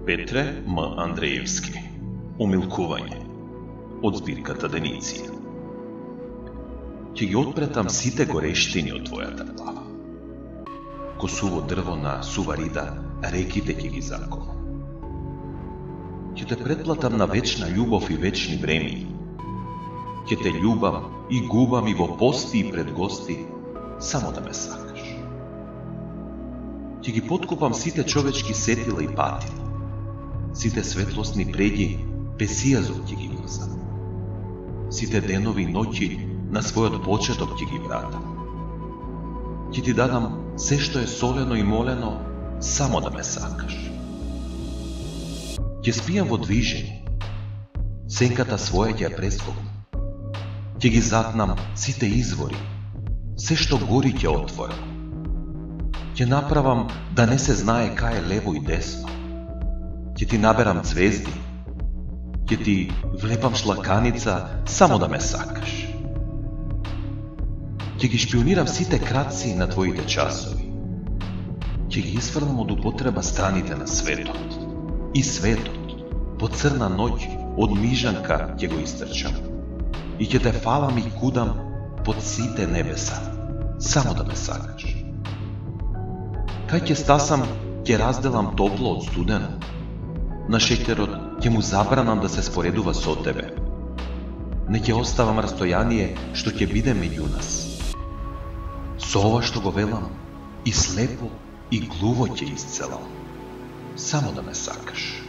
Петре М. Андреевски. Умилкување. Од збирката Дениција. Ќе ги отпретам сите горештини од твојата глава. Ко суво дрво на сува рида, реките ќе ги заколам. Ќе те претплатам на вечна љубов и вечни времиња. Ќе те љубам и губам и во пости и пред гости, само да ме сакаш. Ќе ги подкупам сите човечки сетила и патила. Сите светлосни преѓи, песијазот ќе ги врзам. Сите денови и ноќи на својот почеток ќе ги вратам. Ќе ти дадам се што е солено и молено, само да ме сакаш. Ќе спијам во движење, сенката своја ќе ја прескокнам. Ќе ги затнам сите извори, се што гори ќе отворам. Ќе направам да не се знае кај е лево и десно. Ќе ти наберам звезди, ќе ти влепам шлаканица, само да ме сакаш. Ќе ги шпионирам сите краци на твоите часови. Ќе ги изфрлам од употреба страните на светот. И светот, по црна ноќ, од мижанка ќе го истрчам. И ќе те фалам и кудам под сите небеса, само да ме сакаш. Кај ќе стасам, ќе разделам топло од студено. На шеќерот ќе му забранам да се споредува со тебе. Не ќе оставам растојание што ќе биде меѓу нас. Со ова што го велам, и слепо, и глуво ќе исцелам. Само да ме сакаш.